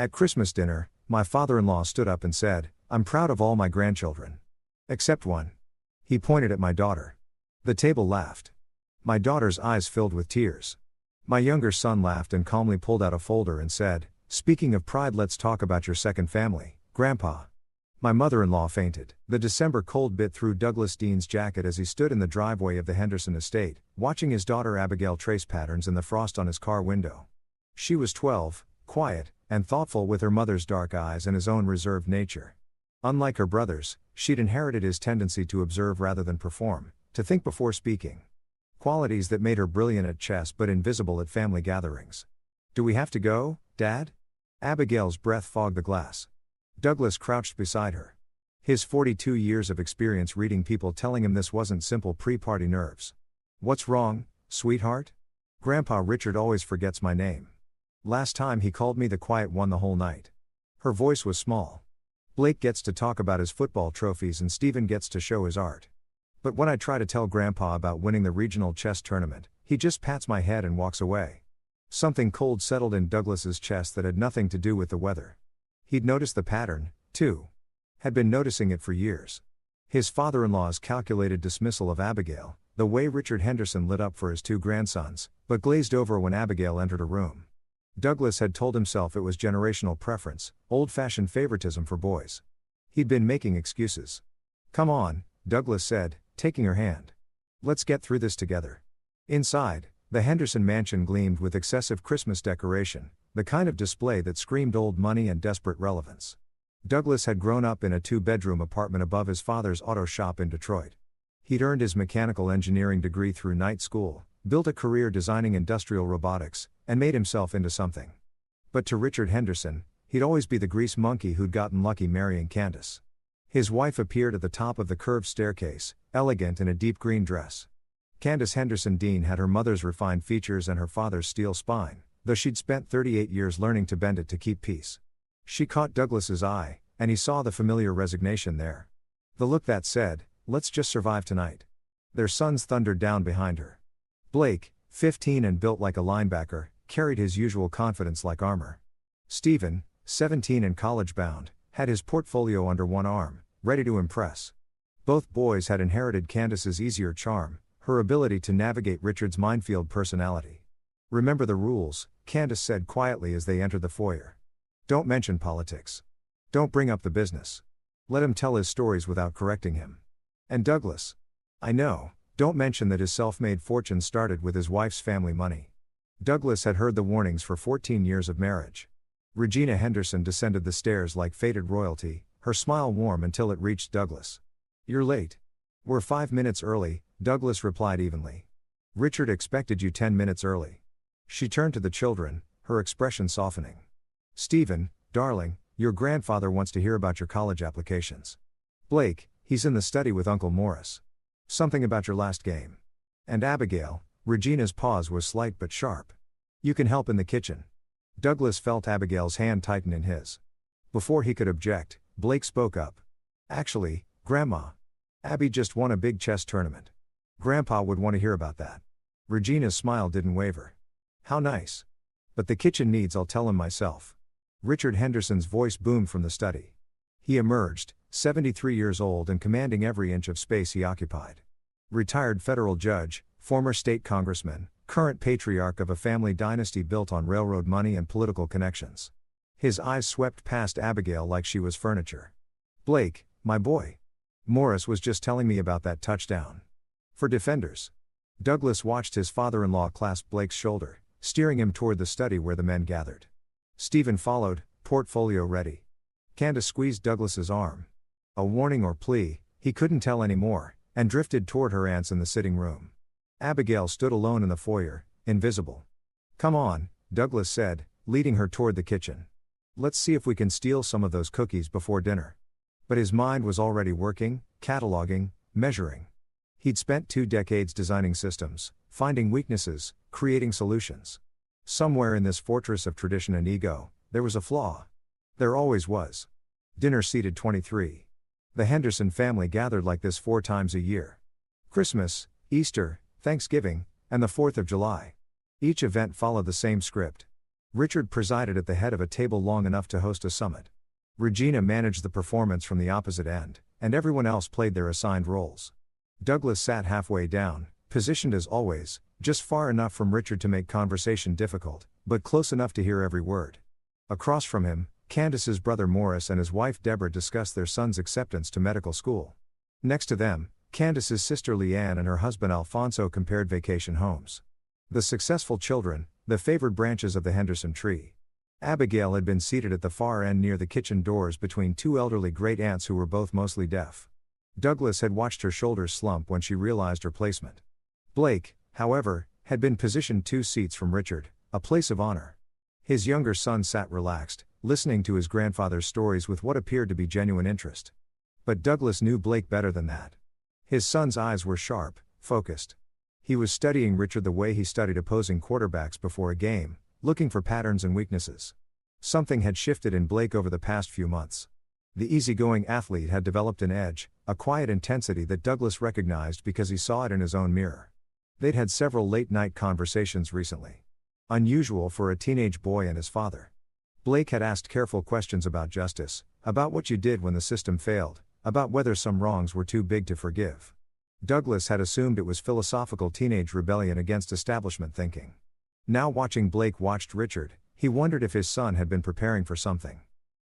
At Christmas dinner, my father-in-law stood up and said, "I'm proud of all my grandchildren. Except one." He pointed at my daughter. The table laughed. My daughter's eyes filled with tears. My younger son laughed and calmly pulled out a folder and said, "Speaking of pride, let's talk about your second family, Grandpa." My mother-in-law fainted. The December cold bit through Douglas Dean's jacket as he stood in the driveway of the Henderson estate, watching his daughter Abigail trace patterns in the frost on his car window. She was 12, quiet, and thoughtful with her mother's dark eyes and his own reserved nature. Unlike her brothers, she'd inherited his tendency to observe rather than perform, to think before speaking. Qualities that made her brilliant at chess but invisible at family gatherings. "Do we have to go, Dad?" Abigail's breath fogged the glass. Douglas crouched beside her. His 42 years of experience reading people telling him this wasn't simple pre-party nerves. "What's wrong, sweetheart?" "Grandpa Richard always forgets my name. Last time he called me the quiet one the whole night." Her voice was small. "Blake gets to talk about his football trophies and Stephen gets to show his art. But when I try to tell Grandpa about winning the regional chess tournament, he just pats my head and walks away." Something cold settled in Douglas's chest that had nothing to do with the weather. He'd noticed the pattern, too. Had been noticing it for years. His father-in-law's calculated dismissal of Abigail, the way Richard Henderson lit up for his two grandsons, but glazed over when Abigail entered a room. Douglas had told himself it was generational preference, old-fashioned favoritism for boys. He'd been making excuses. "Come on," Douglas said, taking her hand. "Let's get through this together." Inside, the Henderson mansion gleamed with excessive Christmas decoration, the kind of display that screamed old money and desperate relevance. Douglas had grown up in a two-bedroom apartment above his father's auto shop in Detroit. He'd earned his mechanical engineering degree through night school, built a career designing industrial robotics, and made himself into something. But to Richard Henderson, he'd always be the grease monkey who'd gotten lucky marrying Candace. His wife appeared at the top of the curved staircase, elegant in a deep green dress. Candace Henderson Dean had her mother's refined features and her father's steel spine, though she'd spent 38 years learning to bend it to keep peace. She caught Douglas's eye, and he saw the familiar resignation there. The look that said, "Let's just survive tonight." Their sons thundered down behind her. Blake, 15 and built like a linebacker, carried his usual confidence like armor. Stephen, 17 and college-bound, had his portfolio under one arm, ready to impress. Both boys had inherited Candace's easier charm, her ability to navigate Richard's minefield personality. "Remember the rules," Candace said quietly as they entered the foyer. "Don't mention politics. Don't bring up the business. Let him tell his stories without correcting him. And Douglas. I know, don't mention that his self-made fortune started with his wife's family money." Douglas had heard the warnings for 14 years of marriage. Regina Henderson descended the stairs like fated royalty, her smile warm until it reached Douglas. "You're late." "We're 5 minutes early," Douglas replied evenly. "Richard expected you 10 minutes early." She turned to the children, her expression softening. "Stephen, darling, your grandfather wants to hear about your college applications. Blake, he's in the study with Uncle Morris. Something about your last game. And Abigail," Regina's pause was slight but sharp. "You can help in the kitchen." Douglas felt Abigail's hand tighten in his. Before he could object, Blake spoke up. "Actually, Grandma. Abby just won a big chess tournament. Grandpa would want to hear about that." Regina's smile didn't waver. "How nice. But the kitchen needs, I'll tell him myself." Richard Henderson's voice boomed from the study. He emerged, 73 years old and commanding every inch of space he occupied. Retired federal judge, former state congressman, current patriarch of a family dynasty built on railroad money and political connections. His eyes swept past Abigail like she was furniture. "Blake, my boy. Morris was just telling me about that touchdown. For Defenders." Douglas watched his father-in-law clasp Blake's shoulder, steering him toward the study where the men gathered. Stephen followed, portfolio ready. Candace squeezed Douglas's arm. A warning or plea, he couldn't tell anymore, and drifted toward her aunts in the sitting room. Abigail stood alone in the foyer, invisible. "Come on," Douglas said, leading her toward the kitchen. "Let's see if we can steal some of those cookies before dinner." But his mind was already working, cataloging, measuring. He'd spent 2 decades designing systems, finding weaknesses, creating solutions. Somewhere in this fortress of tradition and ego, there was a flaw. There always was. Dinner seated 23. The Henderson family gathered like this 4 times a year. Christmas, Easter, Thanksgiving, and the 4th of July. Each event followed the same script. Richard presided at the head of a table long enough to host a summit. Regina managed the performance from the opposite end, and everyone else played their assigned roles. Douglas sat halfway down, positioned as always, just far enough from Richard to make conversation difficult, but close enough to hear every word. Across from him, Candace's brother Morris and his wife Deborah discussed their son's acceptance to medical school. Next to them, Candace's sister Leanne and her husband Alfonso compared vacation homes. The successful children, the favored branches of the Henderson tree. Abigail had been seated at the far end near the kitchen doors between two elderly great-aunts who were both mostly deaf. Douglas had watched her shoulders slump when she realized her placement. Blake, however, had been positioned 2 seats from Richard, a place of honor. His younger son sat relaxed, listening to his grandfather's stories with what appeared to be genuine interest. But Douglas knew Blake better than that. His son's eyes were sharp, focused. He was studying Richard the way he studied opposing quarterbacks before a game, looking for patterns and weaknesses. Something had shifted in Blake over the past few months. The easygoing athlete had developed an edge, a quiet intensity that Douglas recognized because he saw it in his own mirror. They'd had several late-night conversations recently. Unusual for a teenage boy and his father. Blake had asked careful questions about justice, about what you did when the system failed, about whether some wrongs were too big to forgive. Douglas had assumed it was philosophical teenage rebellion against establishment thinking. Now watching Blake watched Richard, he wondered if his son had been preparing for something.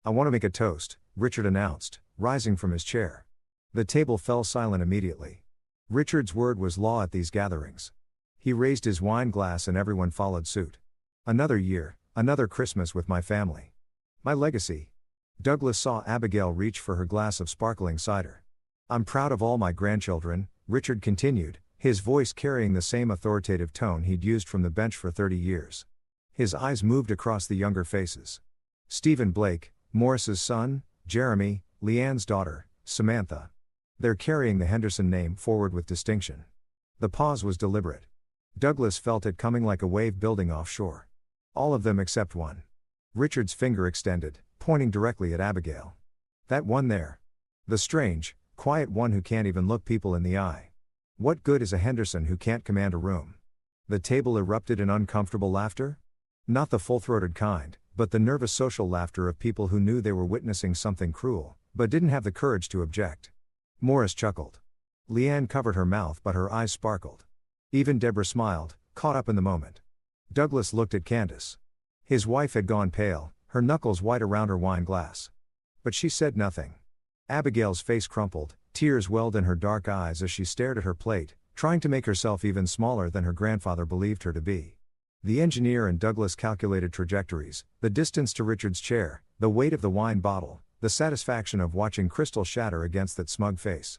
"I want to make a toast," Richard announced, rising from his chair. The table fell silent immediately. Richard's word was law at these gatherings. He raised his wine glass and everyone followed suit. "Another year, another Christmas with my family. My legacy." Douglas saw Abigail reach for her glass of sparkling cider. "I'm proud of all my grandchildren," Richard continued, his voice carrying the same authoritative tone he'd used from the bench for 30 years. His eyes moved across the younger faces. Stephen Blake, Morris's son, Jeremy, Leanne's daughter, Samantha. They're carrying the Henderson name forward with distinction. The pause was deliberate. Douglas felt it coming like a wave building offshore. All of them except one. Richard's finger extended, pointing directly at Abigail. "That one there. The strange, quiet one who can't even look people in the eye. What good is a Henderson who can't command a room?" The table erupted in uncomfortable laughter? Not the full-throated kind, but the nervous social laughter of people who knew they were witnessing something cruel, but didn't have the courage to object. Morris chuckled. Leanne covered her mouth but her eyes sparkled. Even Deborah smiled, caught up in the moment. Douglas looked at Candace. His wife had gone pale, her knuckles white around her wine glass. But she said nothing. Abigail's face crumpled, tears welled in her dark eyes as she stared at her plate, trying to make herself even smaller than her grandfather believed her to be. The engineer and Douglas calculated trajectories, the distance to Richard's chair, the weight of the wine bottle, the satisfaction of watching crystal shatter against that smug face.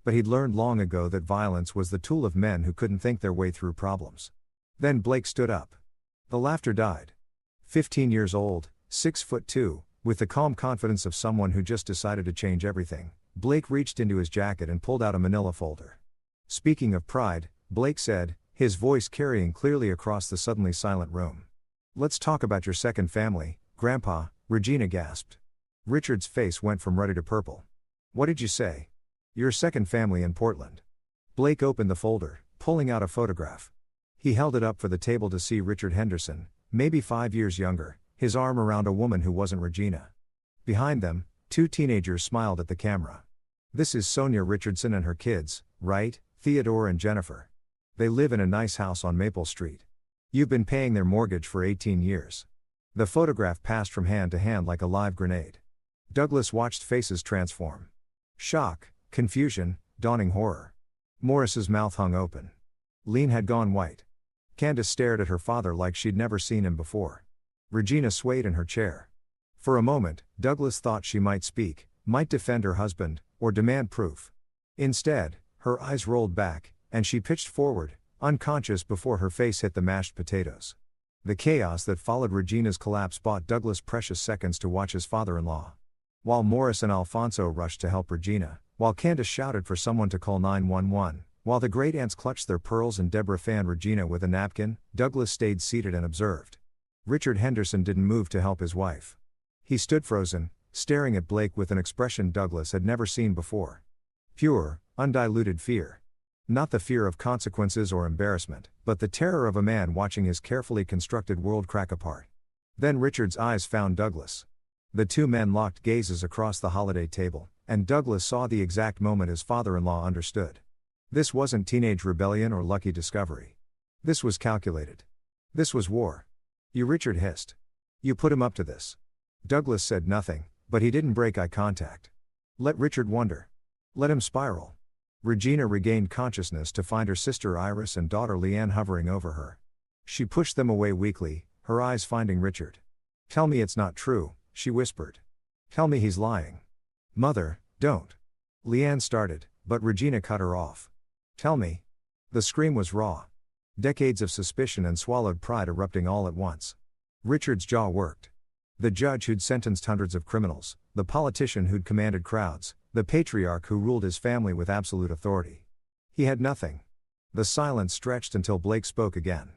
But he'd learned long ago that violence was the tool of men who couldn't think their way through problems. Then Blake stood up. The laughter died. 15 years old, 6'2", with the calm confidence of someone who just decided to change everything, Blake reached into his jacket and pulled out a manila folder. "Speaking of pride," Blake said, his voice carrying clearly across the suddenly silent room. "Let's talk about your second family, Grandpa," Regina gasped. Richard's face went from ruddy to purple. "What did you say?" "Your second family in Portland." Blake opened the folder, pulling out a photograph. He held it up for the table to see Richard Henderson, maybe 5 years younger, his arm around a woman who wasn't Regina. Behind them, 2 teenagers smiled at the camera. "This is Sonia Richardson and her kids, right, Theodore and Jennifer. They live in a nice house on Maple Street. You've been paying their mortgage for 18 years. The photograph passed from hand to hand like a live grenade. Douglas watched faces transform. Shock, confusion, dawning horror. Morris's mouth hung open. Lean had gone white. Candace stared at her father like she'd never seen him before. Regina swayed in her chair. For a moment, Douglas thought she might speak, might defend her husband, or demand proof. Instead, her eyes rolled back, and she pitched forward, unconscious before her face hit the mashed potatoes. The chaos that followed Regina's collapse bought Douglas precious seconds to watch his father-in-law. While Morris and Alfonso rushed to help Regina, while Candace shouted for someone to call 911, while the great aunts clutched their pearls and Deborah fanned Regina with a napkin, Douglas stayed seated and observed. Richard Henderson didn't move to help his wife. He stood frozen, staring at Blake with an expression Douglas had never seen before. Pure, undiluted fear. Not the fear of consequences or embarrassment, but the terror of a man watching his carefully constructed world crack apart. Then Richard's eyes found Douglas. The two men locked gazes across the holiday table, and Douglas saw the exact moment his father-in-law understood. This wasn't teenage rebellion or lucky discovery. This was calculated. This was war. You, Richard hissed. You put him up to this. Douglas said nothing, but he didn't break eye contact. Let Richard wonder. Let him spiral. Regina regained consciousness to find her sister Iris and daughter Leanne hovering over her. She pushed them away weakly, her eyes finding Richard. Tell me it's not true, she whispered. Tell me he's lying. Mother, don't. Leanne started, but Regina cut her off. Tell me. The scream was raw. Decades of suspicion and swallowed pride erupting all at once. Richard's jaw worked. The judge who'd sentenced hundreds of criminals, the politician who'd commanded crowds, the patriarch who ruled his family with absolute authority. He had nothing. The silence stretched until Blake spoke again.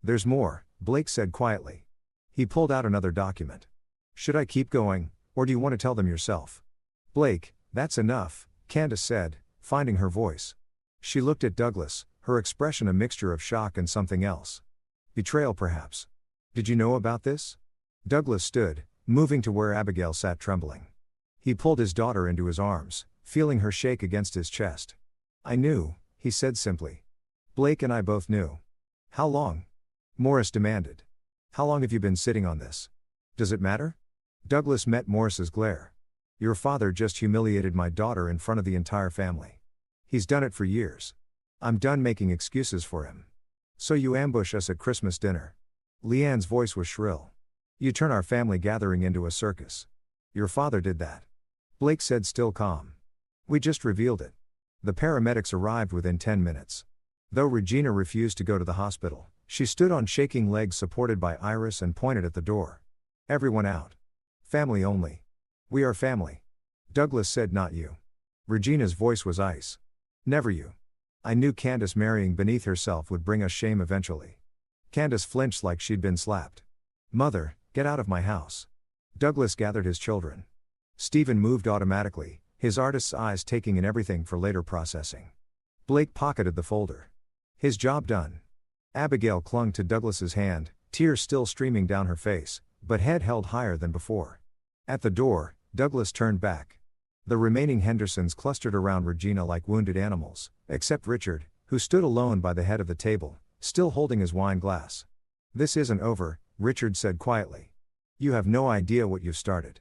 There's more, Blake said quietly. He pulled out another document. Should I keep going, or do you want to tell them yourself? Blake, that's enough, Candace said, finding her voice. She looked at Douglas, her expression a mixture of shock and something else. Betrayal perhaps. Did you know about this? Douglas stood, moving to where Abigail sat trembling. He pulled his daughter into his arms, feeling her shake against his chest. I knew, he said simply. Blake and I both knew. How long? Morris demanded. How long have you been sitting on this? Does it matter? Douglas met Morris's glare. Your father just humiliated my daughter in front of the entire family. He's done it for years. I'm done making excuses for him. So you ambush us at Christmas dinner. Leanne's voice was shrill. You turn our family gathering into a circus. Your father did that. Blake said, still calm. We just revealed it. The paramedics arrived within 10 minutes. Though Regina refused to go to the hospital, she stood on shaking legs supported by Iris and pointed at the door. Everyone out. Family only. We are family. Douglas said, not you. Regina's voice was ice. Never you. I knew Candace marrying beneath herself would bring us shame eventually. Candace flinched like she'd been slapped. Mother, get out of my house. Douglas gathered his children. Stephen moved automatically, his artist's eyes taking in everything for later processing. Blake pocketed the folder. His job done. Abigail clung to Douglas's hand, tears still streaming down her face, but head held higher than before. At the door, Douglas turned back. The remaining Hendersons clustered around Regina like wounded animals, except Richard, who stood alone by the head of the table, still holding his wine glass. This isn't over, Richard said quietly. You have no idea what you've started.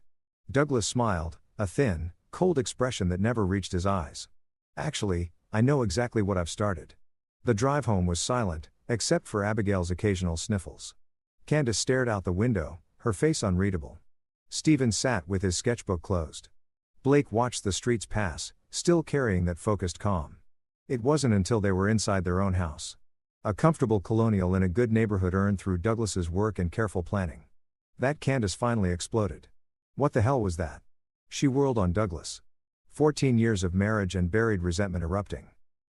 Douglas smiled, a thin, cold expression that never reached his eyes. Actually, I know exactly what I've started. The drive home was silent, except for Abigail's occasional sniffles. Candace stared out the window, her face unreadable. Stephen sat with his sketchbook closed. Blake watched the streets pass, still carrying that focused calm. It wasn't until they were inside their own house. A comfortable colonial in a good neighborhood earned through Douglas's work and careful planning. That Candace finally exploded. What the hell was that? She whirled on Douglas. 14 years of marriage and buried resentment erupting.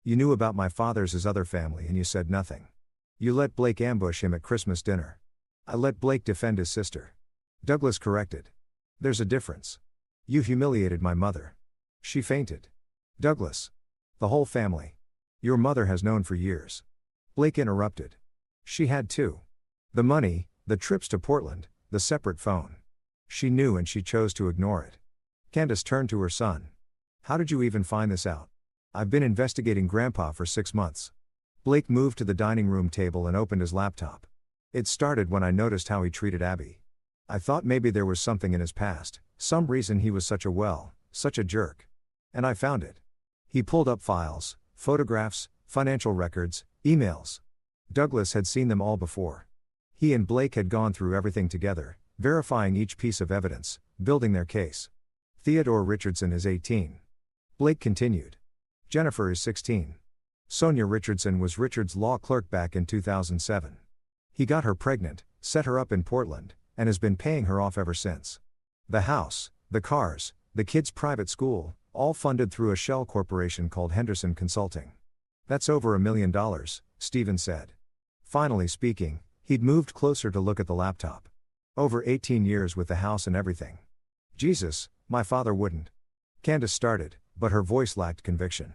You knew about my father's other family and you said nothing. You let Blake ambush him at Christmas dinner. I let Blake defend his sister. Douglas corrected. There's a difference. You humiliated my mother. She fainted. Douglas. The whole family. Your mother has known for years. Blake interrupted. She had too. The money, the trips to Portland, the separate phone. She knew and she chose to ignore it. Candace turned to her son. How did you even find this out? I've been investigating Grandpa for 6 months. Blake moved to the dining room table and opened his laptop. It started when I noticed how he treated Abby. I thought maybe there was something in his past, some reason he was such a jerk. And I found it. He pulled up files, photographs, financial records, emails. Douglas had seen them all before. He and Blake had gone through everything together, verifying each piece of evidence, building their case. Theodore Richardson is 18. Blake continued. Jennifer is 16. Sonia Richardson was Richard's law clerk back in 2007. He got her pregnant, set her up in Portland, and has been paying her off ever since. The house, the cars, the kids' private school, all funded through a shell corporation called Henderson Consulting. That's over $1 million, Stephen said. Finally speaking, he'd moved closer to look at the laptop. Over 18 years with the house and everything. Jesus, my father wouldn't. Candace started, but her voice lacked conviction.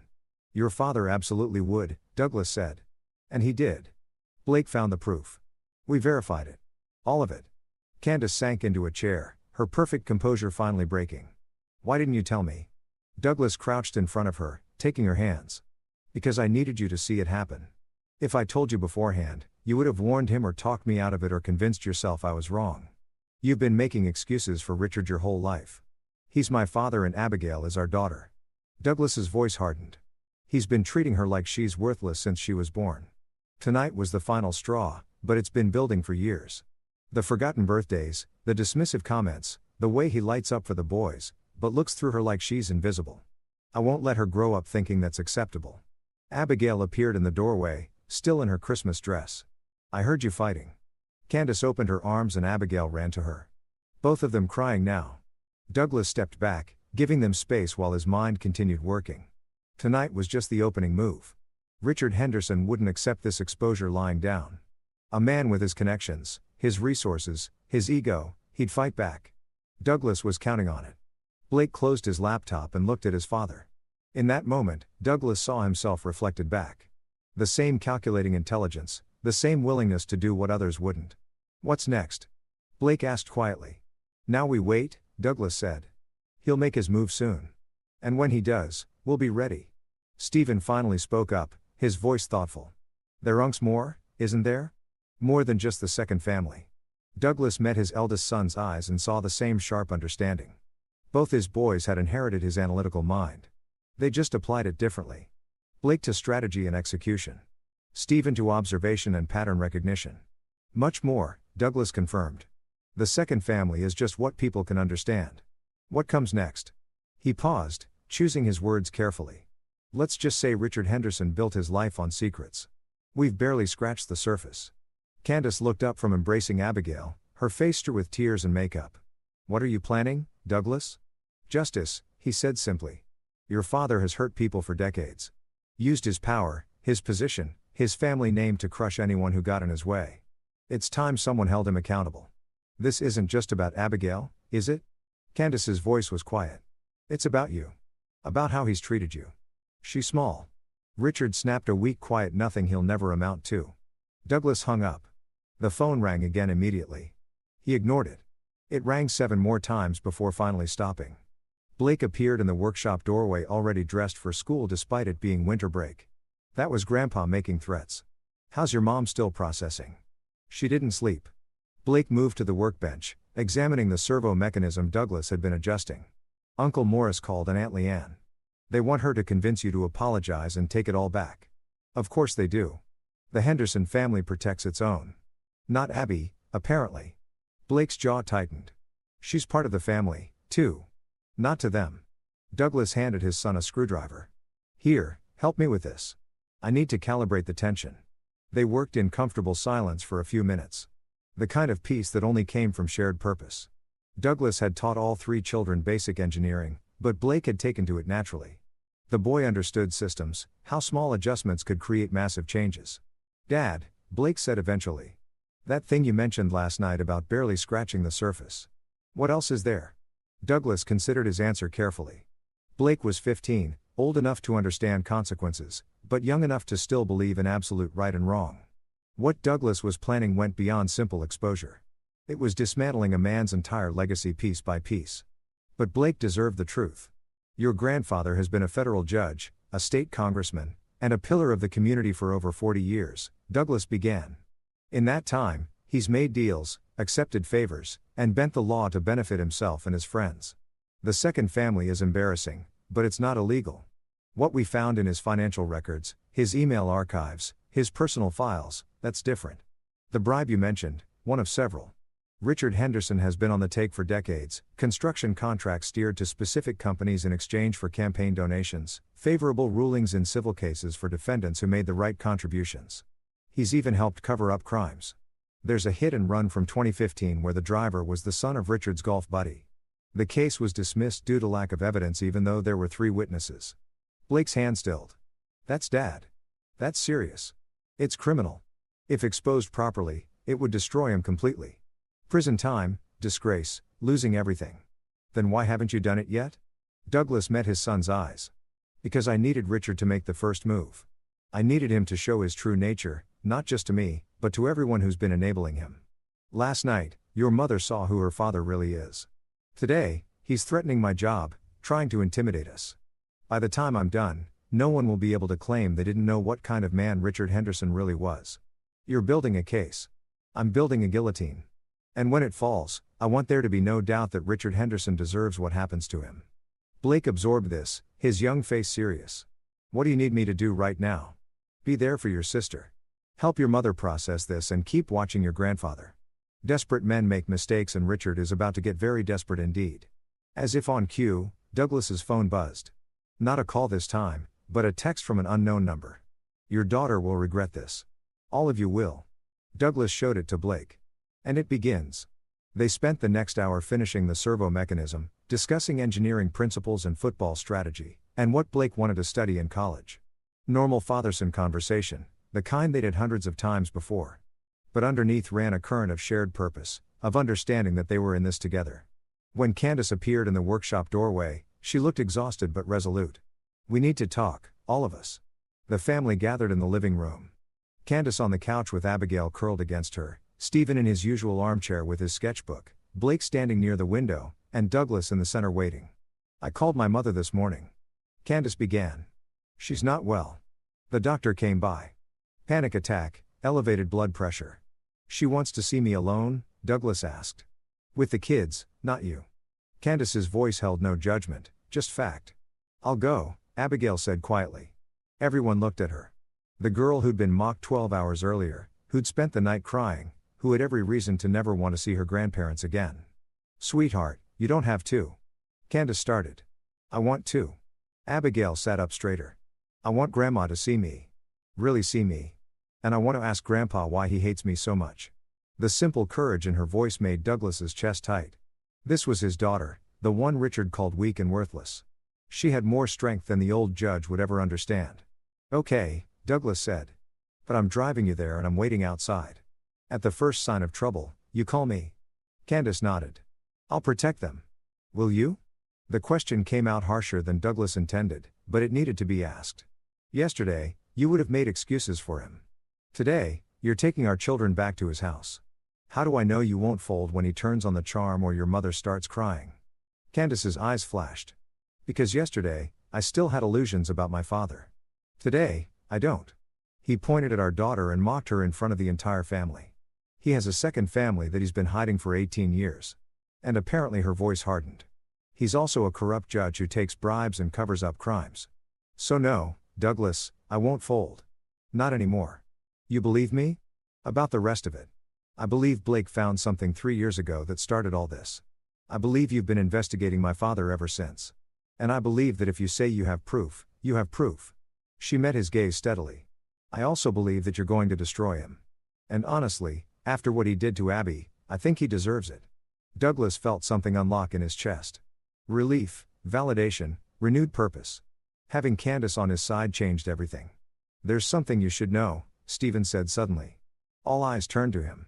Your father absolutely would, Douglas said. And he did. Blake found the proof. We verified it. All of it. Candace sank into a chair, her perfect composure finally breaking. Why didn't you tell me? Douglas crouched in front of her, taking her hands. Because I needed you to see it happen. If I told you beforehand, you would have warned him or talked me out of it or convinced yourself I was wrong. You've been making excuses for Richard your whole life. He's my father and Abigail is our daughter. Douglas's voice hardened. He's been treating her like she's worthless since she was born. Tonight was the final straw, but it's been building for years. The forgotten birthdays, the dismissive comments, the way he lights up for the boys, but looks through her like she's invisible. I won't let her grow up thinking that's acceptable. Abigail appeared in the doorway, still in her Christmas dress. I heard you fighting. Candace opened her arms and Abigail ran to her. Both of them crying now. Douglas stepped back, giving them space while his mind continued working. Tonight was just the opening move. Richard Henderson wouldn't accept this exposure lying down. A man with his connections, his resources, his ego, he'd fight back. Douglas was counting on it. Blake closed his laptop and looked at his father. In that moment, Douglas saw himself reflected back. The same calculating intelligence, the same willingness to do what others wouldn't. What's next? Blake asked quietly. Now we wait, Douglas said. He'll make his move soon. And when he does, we'll be ready. Stephen finally spoke up, his voice thoughtful. There's more, isn't there? More than just the second family. Douglas met his eldest son's eyes and saw the same sharp understanding. Both his boys had inherited his analytical mind. They just applied it differently. Blake to strategy and execution. Stephen to observation and pattern recognition. Much more, Douglas confirmed. The second family is just what people can understand. What comes next? He paused, choosing his words carefully. Let's just say Richard Henderson built his life on secrets. We've barely scratched the surface. Candace looked up from embracing Abigail, her face streaked with tears and makeup. What are you planning, Douglas? Justice, he said simply. Your father has hurt people for decades. Used his power, his position, his family name to crush anyone who got in his way. It's time someone held him accountable. This isn't just about Abigail, is it? Candace's voice was quiet. It's about you. About how he's treated you. She's small. Richard snapped a weak quiet nothing he'll never amount to. Douglas hung up. The phone rang again immediately. He ignored it. It rang 7 more times before finally stopping. Blake appeared in the workshop doorway already dressed for school despite it being winter break. That was Grandpa making threats. How's your mom still processing? She didn't sleep. Blake moved to the workbench, examining the servo mechanism Douglas had been adjusting. Uncle Morris called and Aunt Leanne. They want her to convince you to apologize and take it all back. Of course they do. The Henderson family protects its own. Not Abby, apparently. Blake's jaw tightened. She's part of the family, too. Not to them. Douglas handed his son a screwdriver. Here, help me with this. I need to calibrate the tension. They worked in comfortable silence for a few minutes. The kind of peace that only came from shared purpose. Douglas had taught all 3 children basic engineering, but Blake had taken to it naturally. The boy understood systems, how small adjustments could create massive changes. Dad, Blake said eventually. That thing you mentioned last night about barely scratching the surface. What else is there? Douglas considered his answer carefully. Blake was 15, old enough to understand consequences, but young enough to still believe in absolute right and wrong. What Douglas was planning went beyond simple exposure. It was dismantling a man's entire legacy piece by piece. But Blake deserved the truth. Your grandfather has been a federal judge, a state congressman, and a pillar of the community for over 40 years, Douglas began. In that time, he's made deals, accepted favors, and bent the law to benefit himself and his friends. The second family is embarrassing, but it's not illegal. What we found in his financial records, his email archives, his personal files, that's different. The bribe you mentioned, one of several. Richard Henderson has been on the take for decades, construction contracts steered to specific companies in exchange for campaign donations, favorable rulings in civil cases for defendants who made the right contributions. He's even helped cover up crimes. There's a hit and run from 2015 where the driver was the son of Richard's golf buddy. The case was dismissed due to lack of evidence even though there were 3 witnesses. Blake's hand stilled. That's Dad. That's serious. It's criminal. If exposed properly, it would destroy him completely. Prison time, disgrace, losing everything. Then why haven't you done it yet? Douglas met his son's eyes. Because I needed Richard to make the first move. I needed him to show his true nature, not just to me, but to everyone who's been enabling him. Last night, your mother saw who her father really is. Today, he's threatening my job, trying to intimidate us. By the time I'm done, no one will be able to claim they didn't know what kind of man Richard Henderson really was. You're building a case. I'm building a guillotine. And when it falls, I want there to be no doubt that Richard Henderson deserves what happens to him. Blake absorbed this, his young face serious. What do you need me to do right now? Be there for your sister. Help your mother process this and keep watching your grandfather. Desperate men make mistakes, and Richard is about to get very desperate indeed. As if on cue, Douglas's phone buzzed. Not a call this time, but a text from an unknown number. Your daughter will regret this. All of you will. Douglas showed it to Blake. And it begins. They spent the next hour finishing the servo mechanism, discussing engineering principles and football strategy, and what Blake wanted to study in college. Normal father-son conversation, the kind they'd had hundreds of times before. But underneath ran a current of shared purpose, of understanding that they were in this together. When Candace appeared in the workshop doorway, she looked exhausted but resolute. We need to talk, all of us. The family gathered in the living room. Candace on the couch with Abigail curled against her, Stephen in his usual armchair with his sketchbook, Blake standing near the window, and Douglas in the center waiting. I called my mother this morning. Candace began. She's not well. The doctor came by. Panic attack, elevated blood pressure. She wants to see me alone, Douglas asked. With the kids, not you. Candace's voice held no judgment, just fact. I'll go, Abigail said quietly. Everyone looked at her. The girl who'd been mocked 12 hours earlier, who'd spent the night crying, who had every reason to never want to see her grandparents again. Sweetheart, you don't have to. Candace started. I want to. Abigail sat up straighter. I want Grandma to see me. Really see me. And I want to ask Grandpa why he hates me so much. The simple courage in her voice made Douglas's chest tight. This was his daughter, the one Richard called weak and worthless. She had more strength than the old judge would ever understand. Okay, Douglas said. But I'm driving you there and I'm waiting outside. At the first sign of trouble, you call me. Candace nodded. I'll protect them. Will you? The question came out harsher than Douglas intended, but it needed to be asked. Yesterday, you would have made excuses for him. Today, you're taking our children back to his house. How do I know you won't fold when he turns on the charm or your mother starts crying? Candace's eyes flashed. Because yesterday, I still had illusions about my father. Today, I don't. He pointed at our daughter and mocked her in front of the entire family. He has a second family that he's been hiding for 18 years. And apparently her voice hardened. He's also a corrupt judge who takes bribes and covers up crimes. So no, Douglas, I won't fold. Not anymore. You believe me? About the rest of it. I believe Blake found something 3 years ago that started all this. I believe you've been investigating my father ever since. And I believe that if you say you have proof, you have proof. She met his gaze steadily. I also believe that you're going to destroy him. And honestly, after what he did to Abby, I think he deserves it. Douglas felt something unlock in his chest. Relief, validation, renewed purpose. Having Candace on his side changed everything. There's something you should know, Stephen said suddenly. All eyes turned to him.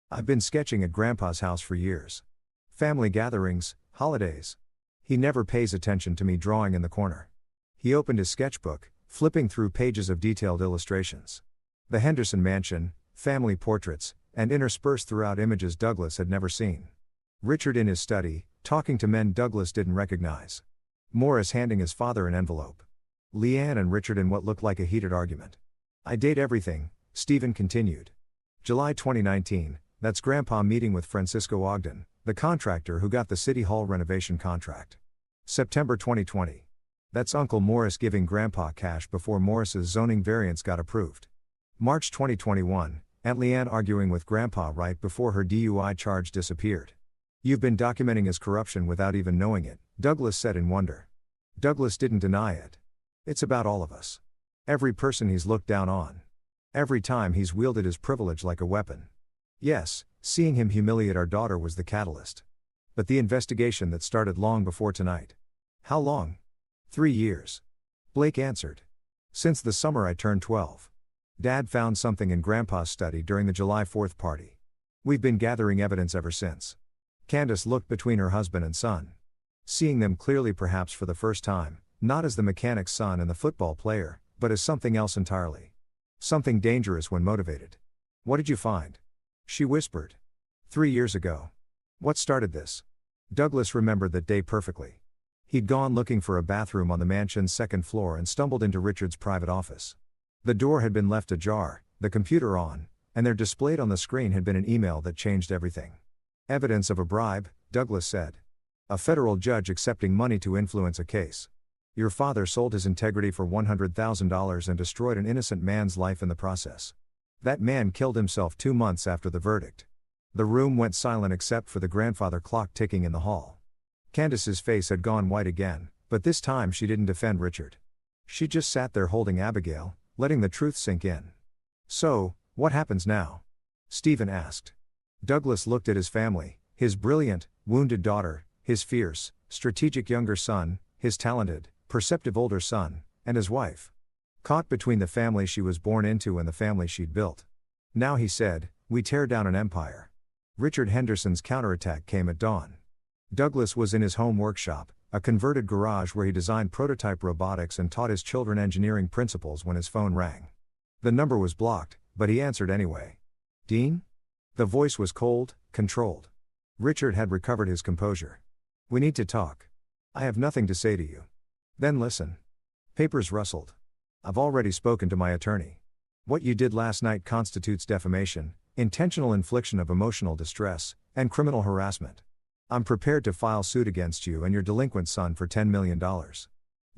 I've been sketching at Grandpa's house for years. Family gatherings, holidays. He never pays attention to me drawing in the corner. He opened his sketchbook, flipping through pages of detailed illustrations. The Henderson mansion, family portraits, and interspersed throughout images Douglas had never seen. Richard in his study, talking to men Douglas didn't recognize. Morris handing his father an envelope. Leanne and Richard in what looked like a heated argument. I date everything, Stephen continued. July 2019, that's Grandpa meeting with Francisco Ogden, the contractor who got the City Hall renovation contract. September 2020. That's Uncle Morris giving Grandpa cash before Morris's zoning variance got approved. March 2021, Aunt Leanne arguing with Grandpa right before her DUI charge disappeared. You've been documenting his corruption without even knowing it, Douglas said in wonder. Douglas didn't deny it. It's about all of us. Every person he's looked down on. Every time he's wielded his privilege like a weapon. Yes, seeing him humiliate our daughter was the catalyst. But the investigation that started long before tonight. How long? 3 years. Blake answered. Since the summer I turned 12. Dad found something in Grandpa's study during the July 4th party. We've been gathering evidence ever since. Candace looked between her husband and son. Seeing them clearly perhaps for the first time, not as the mechanic's son and the football player, but as something else entirely. Something dangerous when motivated. What did you find? She whispered. 3 years ago. What started this? Douglas remembered that day perfectly. He'd gone looking for a bathroom on the mansion's second floor and stumbled into Richard's private office. The door had been left ajar, the computer on, and there displayed on the screen had been an email that changed everything. Evidence of a bribe, Douglas said. A federal judge accepting money to influence a case. Your father sold his integrity for $100,000 and destroyed an innocent man's life in the process. That man killed himself 2 months after the verdict. The room went silent except for the grandfather clock ticking in the hall. Candace's face had gone white again, but this time she didn't defend Richard. She just sat there holding Abigail, letting the truth sink in. So, what happens now? Stephen asked. Douglas looked at his family, his brilliant, wounded daughter, his fierce, strategic younger son, his talented, perceptive older son, and his wife. Caught between the family she was born into and the family she'd built. Now he said, we tear down an empire. Richard Henderson's counterattack came at dawn. Douglas was in his home workshop, a converted garage where he designed prototype robotics and taught his children engineering principles when his phone rang. The number was blocked, but he answered anyway. Dean? The voice was cold, controlled. Richard had recovered his composure. We need to talk. I have nothing to say to you. Then listen. Papers rustled. I've already spoken to my attorney. What you did last night constitutes defamation, intentional infliction of emotional distress, and criminal harassment. I'm prepared to file suit against you and your delinquent son for $10 million.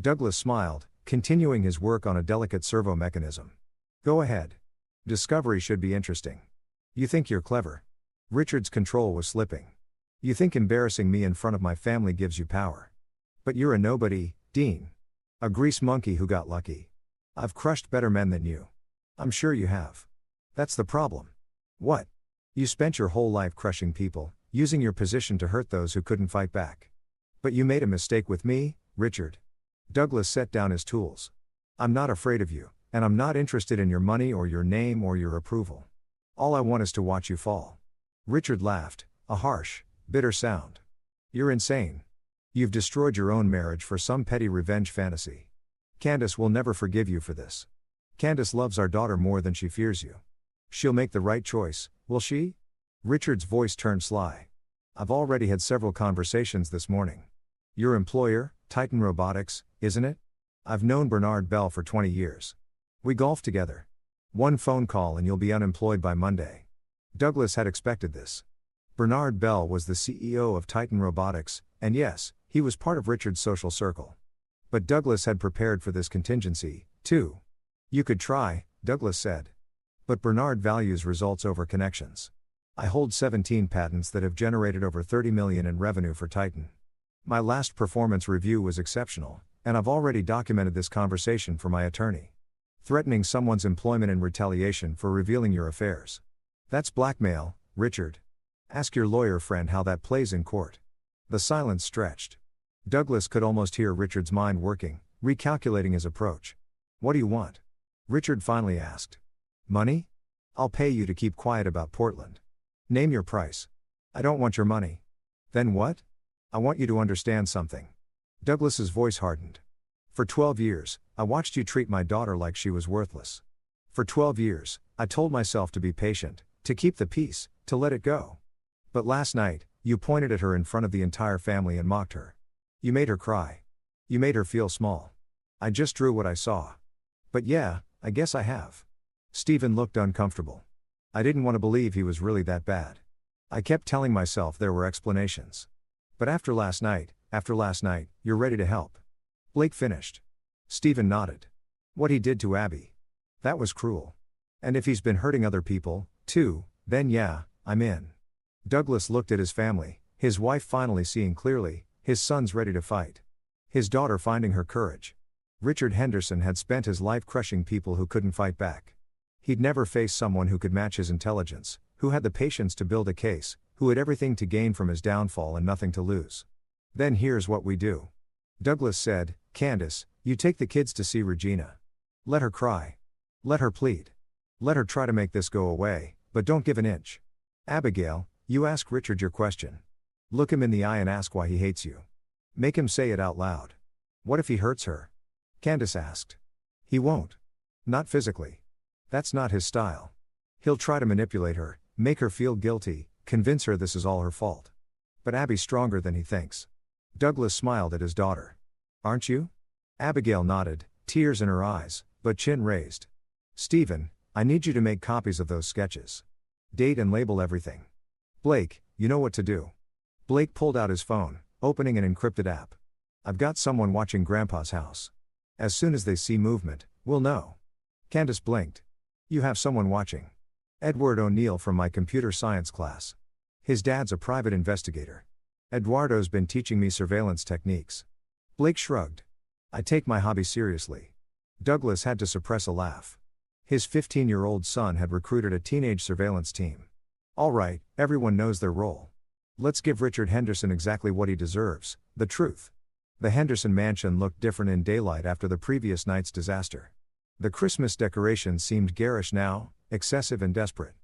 Douglas smiled, continuing his work on a delicate servo mechanism. Go ahead. Discovery should be interesting. You think you're clever. Richard's control was slipping. You think embarrassing me in front of my family gives you power. But you're a nobody, Dean. A grease monkey who got lucky. I've crushed better men than you. I'm sure you have. That's the problem. What? You spent your whole life crushing people, using your position to hurt those who couldn't fight back. But you made a mistake with me, Richard. Douglas set down his tools. I'm not afraid of you, and I'm not interested in your money or your name or your approval. All I want is to watch you fall. Richard laughed, a harsh, bitter sound. You're insane. You've destroyed your own marriage for some petty revenge fantasy. Candace will never forgive you for this. Candace loves our daughter more than she fears you. She'll make the right choice, will she? Richard's voice turned sly. I've already had several conversations this morning. Your employer, Titan Robotics, isn't it? I've known Bernard Bell for 20 years. We golf together. One phone call and you'll be unemployed by Monday. Douglas had expected this. Bernard Bell was the CEO of Titan Robotics, and yes, he was part of Richard's social circle. But Douglas had prepared for this contingency, too. You could try, Douglas said. But Bernard values results over connections. I hold 17 patents that have generated over $30 million in revenue for Titan. My last performance review was exceptional, and I've already documented this conversation for my attorney. Threatening someone's employment in retaliation for revealing your affairs. That's blackmail, Richard. Ask your lawyer friend how that plays in court. The silence stretched. Douglas could almost hear Richard's mind working, recalculating his approach. What do you want? Richard finally asked. Money? I'll pay you to keep quiet about Portland. Name your price. I don't want your money. Then what? I want you to understand something. Douglas's voice hardened. For 12 years, I watched you treat my daughter like she was worthless. For 12 years, I told myself to be patient, to keep the peace, to let it go. But last night, you pointed at her in front of the entire family and mocked her. You made her cry. You made her feel small. I just drew what I saw. But yeah, I guess I have. Stephen looked uncomfortable. I didn't want to believe he was really that bad. I kept telling myself there were explanations. But after last night, you're ready to help. Blake finished. Stephen nodded. What he did to Abby. That was cruel. And if he's been hurting other people, too, then yeah, I'm in. Douglas looked at his family, his wife finally seeing clearly, his sons ready to fight. His daughter finding her courage. Richard Henderson had spent his life crushing people who couldn't fight back. He'd never faced someone who could match his intelligence, who had the patience to build a case, who had everything to gain from his downfall and nothing to lose. Then here's what we do. Douglas said, Candace, you take the kids to see Regina. Let her cry. Let her plead. Let her try to make this go away, but don't give an inch. Abigail, you ask Richard your question. Look him in the eye and ask why he hates you. Make him say it out loud. What if he hurts her? Candace asked. He won't. Not physically. That's not his style. He'll try to manipulate her, make her feel guilty, convince her this is all her fault. But Abby's stronger than he thinks. Douglas smiled at his daughter. Aren't you? Abigail nodded, tears in her eyes, but chin raised. Stephen, I need you to make copies of those sketches. Date and label everything. Blake, you know what to do. Blake pulled out his phone, opening an encrypted app. I've got someone watching Grandpa's house. As soon as they see movement, we'll know. Candace blinked. You have someone watching. Edward O'Neill from my computer science class. His dad's a private investigator. Eduardo's been teaching me surveillance techniques. Blake shrugged. I take my hobby seriously. Douglas had to suppress a laugh. His 15-year-old son had recruited a teenage surveillance team. All right, everyone knows their role. Let's give Richard Henderson exactly what he deserves, the truth. The Henderson mansion looked different in daylight after the previous night's disaster. The Christmas decorations seemed garish now, excessive and desperate.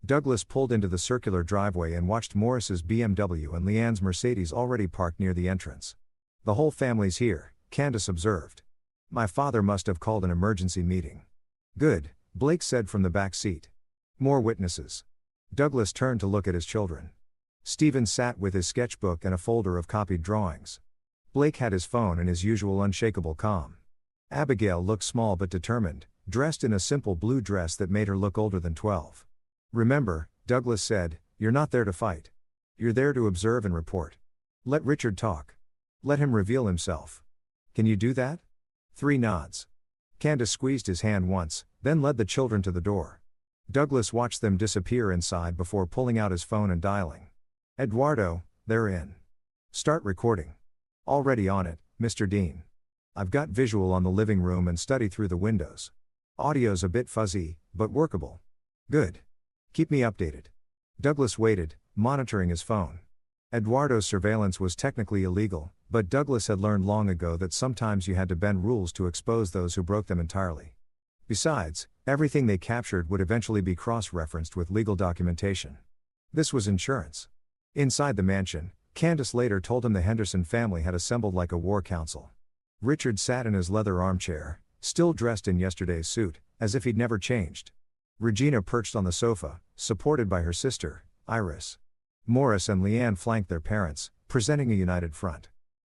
Douglas pulled into the circular driveway and watched Morris's BMW and Leanne's Mercedes already parked near the entrance. The whole family's here, Candace observed. My father must have called an emergency meeting. Good, Blake said from the back seat. More witnesses. Douglas turned to look at his children. Stephen sat with his sketchbook and a folder of copied drawings. Blake had his phone and his usual unshakable calm. Abigail looked small but determined, dressed in a simple blue dress that made her look older than 12. Remember, Douglas said, you're not there to fight. You're there to observe and report. Let Richard talk. Let him reveal himself. Can you do that? 3 nods. Candace squeezed his hand once, then led the children to the door. Douglas watched them disappear inside before pulling out his phone and dialing. Eduardo, they're in. Start recording. Already on it, Mr. Dean. I've got visual on the living room and study through the windows. Audio's a bit fuzzy, but workable. Good. Keep me updated. Douglas waited, monitoring his phone. Eduardo's surveillance was technically illegal, but Douglas had learned long ago that sometimes you had to bend rules to expose those who broke them entirely. Besides, everything they captured would eventually be cross-referenced with legal documentation. This was insurance. Inside the mansion, Candace later told him the Henderson family had assembled like a war council. Richard sat in his leather armchair, still dressed in yesterday's suit, as if he'd never changed. Regina perched on the sofa, supported by her sister, Iris. Morris and Leanne flanked their parents, presenting a united front.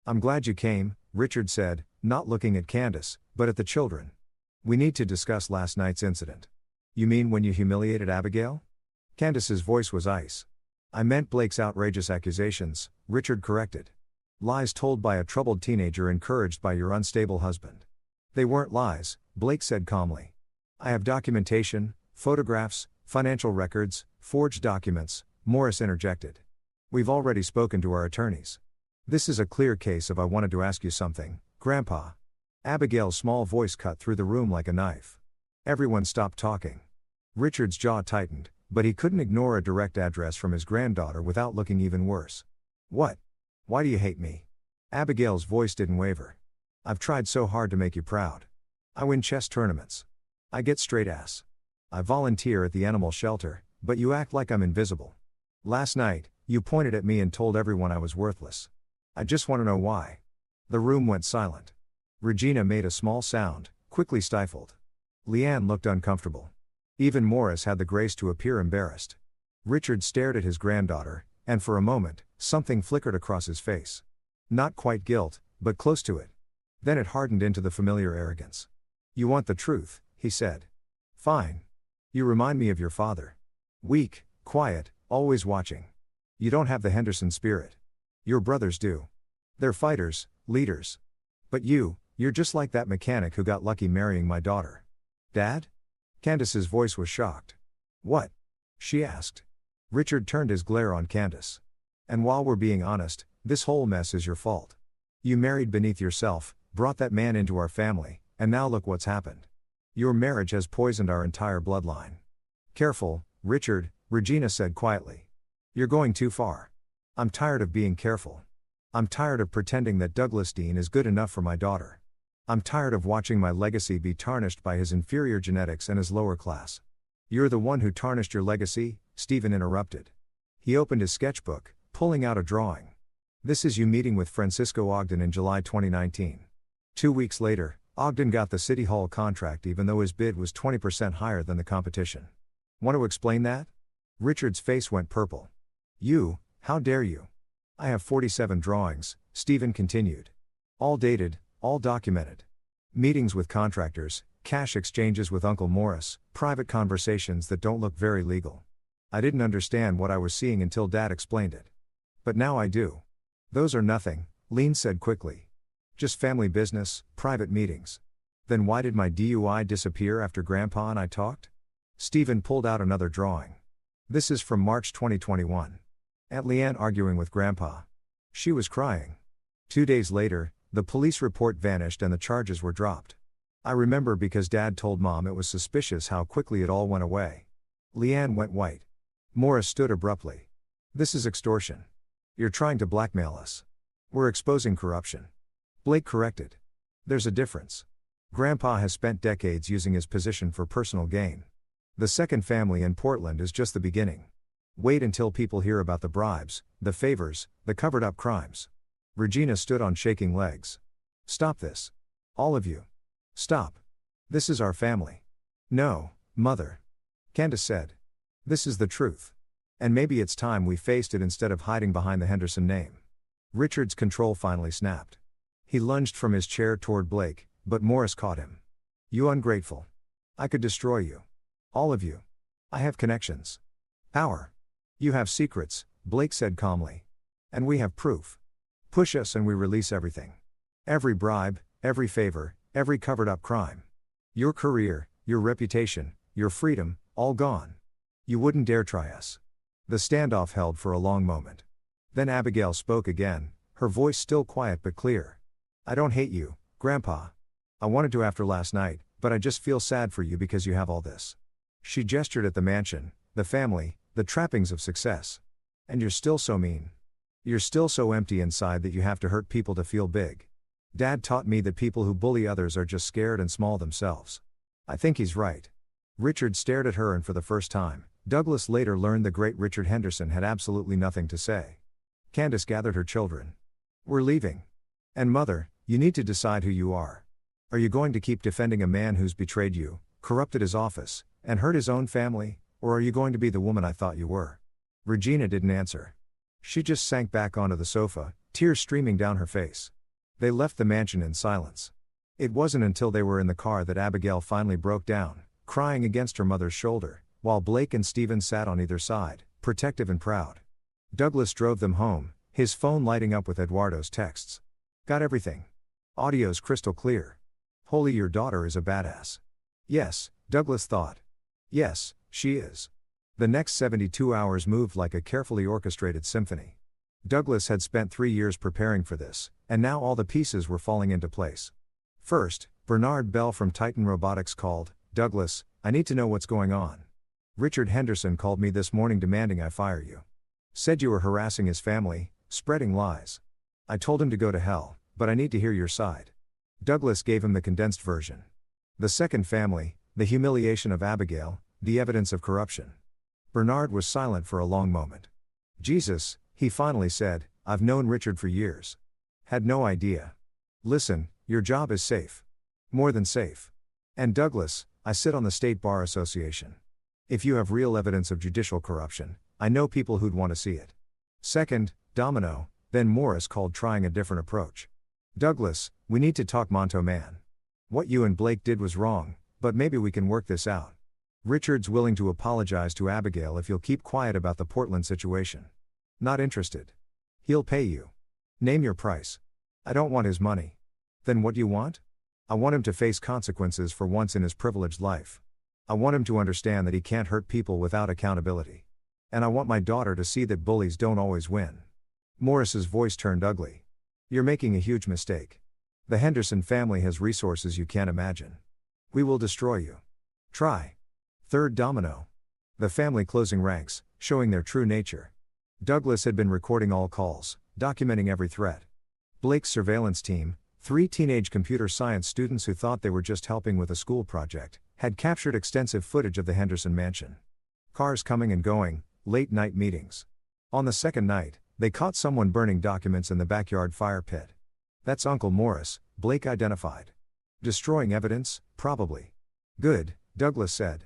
I'm glad you came, Richard said, not looking at Candace, but at the children. We need to discuss last night's incident. You mean when you humiliated Abigail? Candace's voice was ice. I meant Blake's outrageous accusations, Richard corrected. Lies told by a troubled teenager encouraged by your unstable husband. They weren't lies, Blake said calmly. I have documentation, photographs, financial records, forged documents, Morris interjected. We've already spoken to our attorneys. This is a clear case of I wanted to ask you something, Grandpa. Abigail's small voice cut through the room like a knife. Everyone stopped talking. Richard's jaw tightened, but he couldn't ignore a direct address from his granddaughter without looking even worse. What? Why do you hate me? Abigail's voice didn't waver. I've tried so hard to make you proud. I win chess tournaments. I get straight A's. I volunteer at the animal shelter, but you act like I'm invisible. Last night, you pointed at me and told everyone I was worthless. I just want to know why. The room went silent. Regina made a small sound, quickly stifled. Leanne looked uncomfortable. Even Morris had the grace to appear embarrassed. Richard stared at his granddaughter, and for a moment, something flickered across his face. Not quite guilt, but close to it. Then it hardened into the familiar arrogance. You want the truth, he said. Fine. You remind me of your father. Weak, quiet, always watching. You don't have the Henderson spirit. Your brothers do. They're fighters, leaders. But you're just like that mechanic who got lucky marrying my daughter. Dad? Candace's voice was shocked. What? She asked. Richard turned his glare on Candace. And while we're being honest, this whole mess is your fault. You married beneath yourself, brought that man into our family, and now look what's happened. Your marriage has poisoned our entire bloodline. Careful, Richard, Regina said quietly. You're going too far. I'm tired of being careful. I'm tired of pretending that Douglas Dean is good enough for my daughter. I'm tired of watching my legacy be tarnished by his inferior genetics and his lower class. You're the one who tarnished your legacy, Stephen interrupted. He opened his sketchbook, pulling out a drawing. This is you meeting with Francisco Ogden in July 2019. 2 weeks later, Ogden got the City Hall contract even though his bid was 20% higher than the competition. Want to explain that? Richard's face went purple. You, how dare you? I have 47 drawings, Stephen continued. All dated, all documented. Meetings with contractors, cash exchanges with Uncle Morris, private conversations that don't look very legal. I didn't understand what I was seeing until Dad explained it. But now I do. Those are nothing, Lean said quickly. Just family business, private meetings. Then why did my DUI disappear after Grandpa and I talked? Stephen pulled out another drawing. This is from March 2021. Aunt Leanne arguing with Grandpa. She was crying. 2 days later, the police report vanished and the charges were dropped. I remember because Dad told Mom it was suspicious how quickly it all went away. Leanne went white. Morris stood abruptly. This is extortion. You're trying to blackmail us. We're exposing corruption. Blake corrected. There's a difference. Grandpa has spent decades using his position for personal gain. The second family in Portland is just the beginning. Wait until people hear about the bribes, the favors, the covered-up crimes. Regina stood on shaking legs. Stop this. All of you. Stop. This is our family. No, Mother. Candace said. This is the truth. And maybe it's time we faced it instead of hiding behind the Henderson name. Richard's control finally snapped. He lunged from his chair toward Blake, but Morris caught him. You ungrateful. I could destroy you. All of you. I have connections. Power. You have secrets, Blake said calmly. And we have proof. Push us and we release everything. Every bribe, every favor, every covered-up crime. Your career, your reputation, your freedom, all gone. You wouldn't dare try us. The standoff held for a long moment. Then Abigail spoke again, her voice still quiet but clear. I don't hate you, Grandpa. I wanted to after last night, but I just feel sad for you because you have all this. She gestured at the mansion, the family, the trappings of success. And you're still so mean. You're still so empty inside that you have to hurt people to feel big. Dad taught me that people who bully others are just scared and small themselves. I think he's right. Richard stared at her, and for the first time, Douglas later learned the great Richard Henderson had absolutely nothing to say. Candace gathered her children. We're leaving. And Mother, you need to decide who you are. Are you going to keep defending a man who's betrayed you, corrupted his office, and hurt his own family, or are you going to be the woman I thought you were? Regina didn't answer. She just sank back onto the sofa, tears streaming down her face. They left the mansion in silence. It wasn't until they were in the car that Abigail finally broke down, crying against her mother's shoulder, while Blake and Stephen sat on either side, protective and proud. Douglas drove them home, his phone lighting up with Eduardo's texts. Got everything. Audio's crystal clear. Holy, your daughter is a badass. Yes, Douglas thought. Yes, she is. The next 72 hours moved like a carefully orchestrated symphony. Douglas had spent 3 years preparing for this, and now all the pieces were falling into place. First, Bernard Bell from Titan Robotics called. Douglas, I need to know what's going on. Richard Henderson called me this morning demanding I fire you. Said you were harassing his family, spreading lies. I told him to go to hell, but I need to hear your side. Douglas gave him the condensed version. The second family, the humiliation of Abigail, the evidence of corruption. Bernard was silent for a long moment. Jesus, he finally said, I've known Richard for years. Had no idea. Listen, your job is safe. More than safe. And Douglas, I sit on the State Bar Association. If you have real evidence of judicial corruption, I know people who'd want to see it. Second, Domino, then Morris called trying a different approach. Douglas, we need to talk Monto Man. What you and Blake did was wrong, but maybe we can work this out. Richard's willing to apologize to Abigail if you'll keep quiet about the Portland situation. Not interested. He'll pay you. Name your price. I don't want his money. Then what do you want? I want him to face consequences for once in his privileged life. I want him to understand that he can't hurt people without accountability. And I want my daughter to see that bullies don't always win. Morris's voice turned ugly. You're making a huge mistake. The Henderson family has resources you can't imagine. We will destroy you. Try. Third domino. The family closing ranks, showing their true nature. Douglas had been recording all calls, documenting every threat. Blake's surveillance team, 3 teenage computer science students who thought they were just helping with a school project, had captured extensive footage of the Henderson mansion. Cars coming and going, late-night meetings. On the second night, they caught someone burning documents in the backyard fire pit. That's Uncle Morris, Blake identified. Destroying evidence, probably. Good, Douglas said.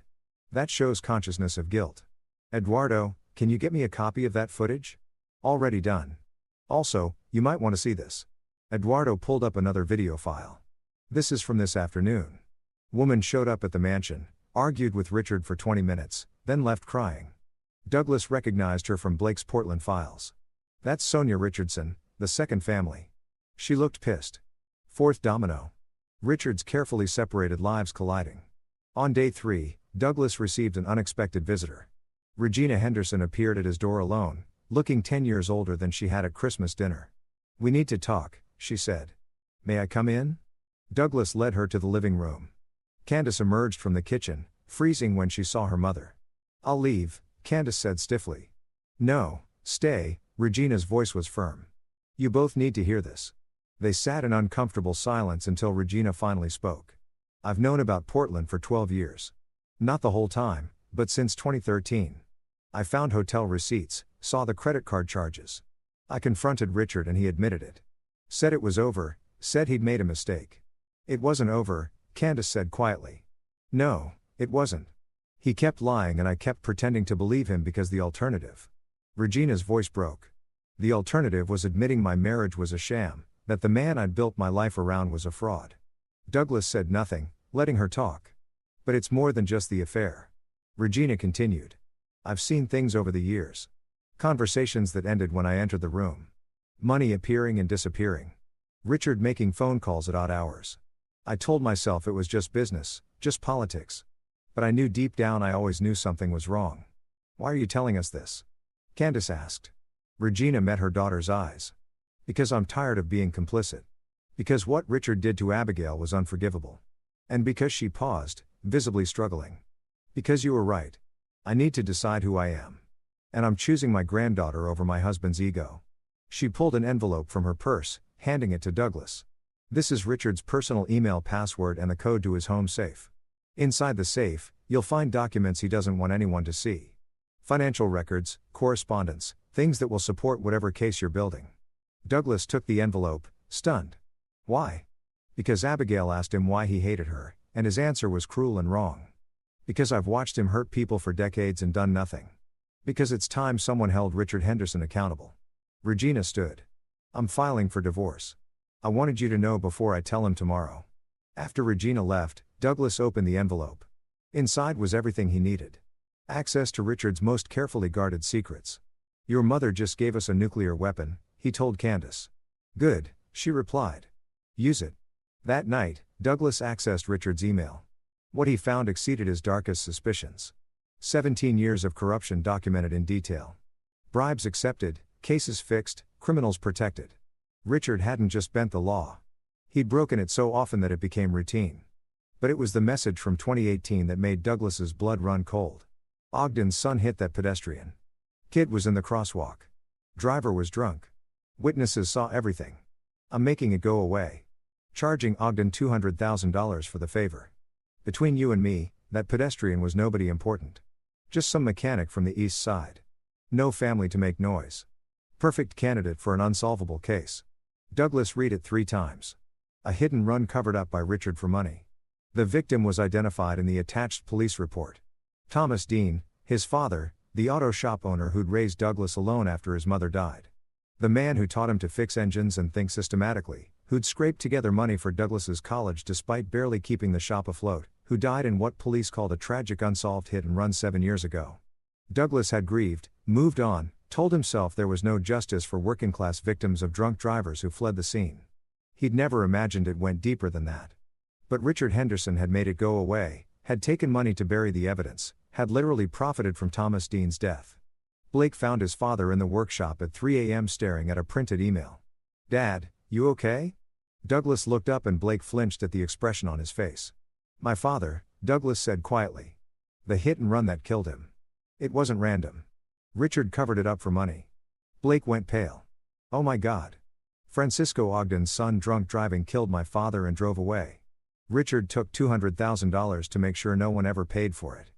That shows consciousness of guilt. Eduardo, can you get me a copy of that footage? Already done. Also, you might want to see this. Eduardo pulled up another video file. This is from this afternoon. Woman showed up at the mansion, argued with Richard for 20 minutes, then left crying. Douglas recognized her from Blake's Portland files. That's Sonia Richardson, the second family. She looked pissed. Fourth domino. Richard's carefully separated lives colliding. On day 3, Douglas received an unexpected visitor. Regina Henderson appeared at his door alone, looking 10 years older than she had at Christmas dinner. "We need to talk," she said. "May I come in?" Douglas led her to the living room. Candace emerged from the kitchen, freezing when she saw her mother. "I'll leave," Candace said stiffly. "No, stay," Regina's voice was firm. "You both need to hear this." They sat in uncomfortable silence until Regina finally spoke. "I've known about Portland for 12 years. Not the whole time, but since 2013. I found hotel receipts, saw the credit card charges. I confronted Richard and he admitted it. Said it was over, said he'd made a mistake." "It wasn't over," Candace said quietly. "No, it wasn't. He kept lying and I kept pretending to believe him because the alternative." Regina's voice broke. "The alternative was admitting my marriage was a sham, that the man I'd built my life around was a fraud." Douglas said nothing, letting her talk. "But it's more than just the affair." Regina continued. "I've seen things over the years. Conversations that ended when I entered the room. Money appearing and disappearing. Richard making phone calls at odd hours. I told myself it was just business, just politics. But I knew deep down I always knew something was wrong." "Why are you telling us this?" Candace asked. Regina met her daughter's eyes. "Because I'm tired of being complicit. Because what Richard did to Abigail was unforgivable. And because," she paused, visibly struggling. "Because you were right. I need to decide who I am. And I'm choosing my granddaughter over my husband's ego." She pulled an envelope from her purse, handing it to Douglas. "This is Richard's personal email password and the code to his home safe. Inside the safe, you'll find documents he doesn't want anyone to see. Financial records, correspondence, things that will support whatever case you're building." Douglas took the envelope, stunned. "Why?" "Because Abigail asked him why he hated her, and his answer was cruel and wrong. Because I've watched him hurt people for decades and done nothing. Because it's time someone held Richard Henderson accountable." Regina stood. "I'm filing for divorce. I wanted you to know before I tell him tomorrow." After Regina left, Douglas opened the envelope. Inside was everything he needed. Access to Richard's most carefully guarded secrets. "Your mother just gave us a nuclear weapon," he told Candace. "Good," she replied. "Use it." That night, Douglas accessed Richard's email. What he found exceeded his darkest suspicions. 17 years of corruption documented in detail. Bribes accepted, cases fixed, criminals protected. Richard hadn't just bent the law. He'd broken it so often that it became routine. But it was the message from 2018 that made Douglas's blood run cold. Ogden's son hit that pedestrian. Kid was in the crosswalk. Driver was drunk. Witnesses saw everything. "I'm making it go away. Charging Ogden $200,000 for the favor. Between you and me, that pedestrian was nobody important. Just some mechanic from the east side. No family to make noise. Perfect candidate for an unsolvable case." Douglas read it 3 times. A hit and run covered up by Richard for money. The victim was identified in the attached police report. Thomas Dean, his father, the auto shop owner who'd raised Douglas alone after his mother died. The man who taught him to fix engines and think systematically, who'd scraped together money for Douglas's college despite barely keeping the shop afloat, who died in what police called a tragic unsolved hit and run 7 years ago. Douglas had grieved, moved on, told himself there was no justice for working-class victims of drunk drivers who fled the scene. He'd never imagined it went deeper than that. But Richard Henderson had made it go away, had taken money to bury the evidence, had literally profited from Thomas Dean's death. Blake found his father in the workshop at 3 a.m. staring at a printed email. "Dad, you okay?" Douglas looked up and Blake flinched at the expression on his face. "My father," Douglas said quietly. "The hit and run that killed him. It wasn't random. Richard covered it up for money." Blake went pale. "Oh my God. Francisco Ogden's son drunk driving killed my father and drove away. Richard took $200,000 to make sure no one ever paid for it."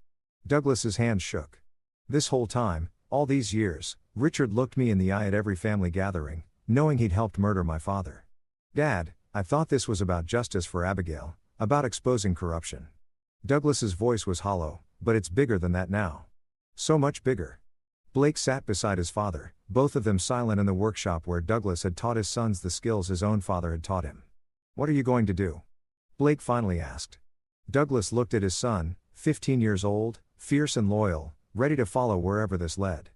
Douglas's hands shook. "This whole time, all these years, Richard looked me in the eye at every family gathering, knowing he'd helped murder my father. Dad, I thought this was about justice for Abigail, about exposing corruption." Douglas's voice was hollow, "But it's bigger than that now. So much bigger. Blake sat beside his father, both of them silent in the workshop where Douglas had taught his sons the skills his own father had taught him. "What are you going to do?" Blake finally asked. Douglas looked at his son, 15 years old, fierce and loyal, ready to follow wherever this led.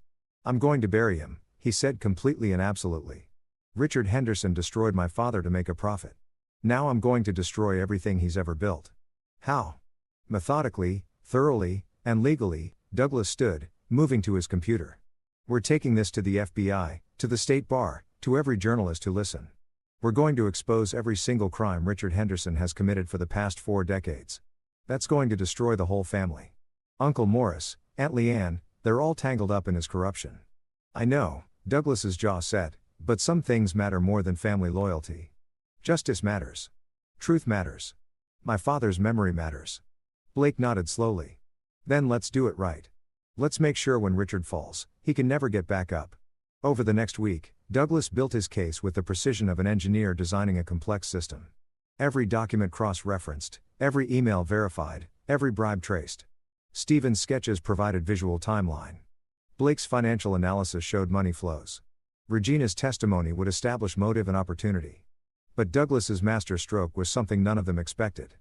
"I'm going to bury him," he said completely and absolutely. "Richard Henderson destroyed my father to make a profit. Now I'm going to destroy everything he's ever built." "How?" Methodically, thoroughly, and legally, Douglas stood, moving to his computer. "We're taking this to the FBI, to the State Bar, to every journalist who listen. We're going to expose every single crime Richard Henderson has committed for the past 4 decades. That's going to destroy the whole family. Uncle Morris, Aunt Leanne, they're all tangled up in his corruption." "I know," Douglas's jaw set, "but some things matter more than family loyalty. Justice matters. Truth matters. My father's memory matters." Blake nodded slowly. "Then let's do it right. Let's make sure when Richard falls, he can never get back up." Over the next week, Douglas built his case with the precision of an engineer designing a complex system. Every document cross-referenced, every email verified, every bribe traced. Stephen's sketches provided visual timeline. Blake's financial analysis showed money flows. Regina's testimony would establish motive and opportunity. But Douglas's master stroke was something none of them expected.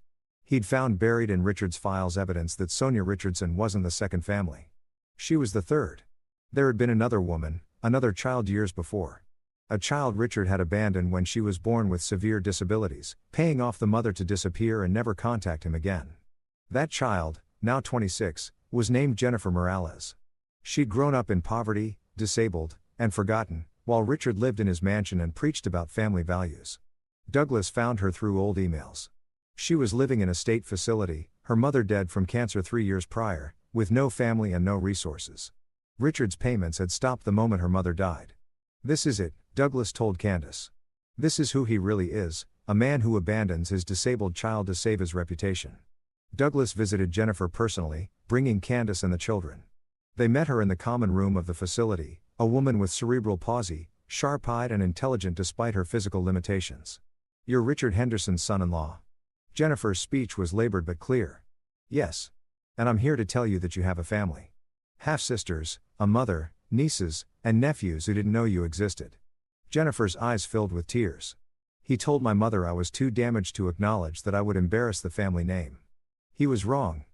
He'd found buried in Richard's files evidence that Sonia Richardson wasn't the second family. She was the third. There had been another woman, another child years before. A child Richard had abandoned when she was born with severe disabilities, paying off the mother to disappear and never contact him again. That child, now 26, was named Jennifer Morales. She'd grown up in poverty, disabled, and forgotten, while Richard lived in his mansion and preached about family values. Douglas found her through old emails. She was living in a state facility, her mother dead from cancer 3 years prior, with no family and no resources. Richard's payments had stopped the moment her mother died. "This is it," Douglas told Candace. "This is who he really is, a man who abandons his disabled child to save his reputation." Douglas visited Jennifer personally, bringing Candace and the children. They met her in the common room of the facility, a woman with cerebral palsy, sharp-eyed and intelligent despite her physical limitations. "You're Richard Henderson's son-in-law." Jennifer's speech was labored but clear. "Yes. And I'm here to tell you that you have a family. Half-sisters, a mother, nieces, and nephews who didn't know you existed." Jennifer's eyes filled with tears. "He told my mother I was too damaged to acknowledge that I would embarrass the family name. He was wrong."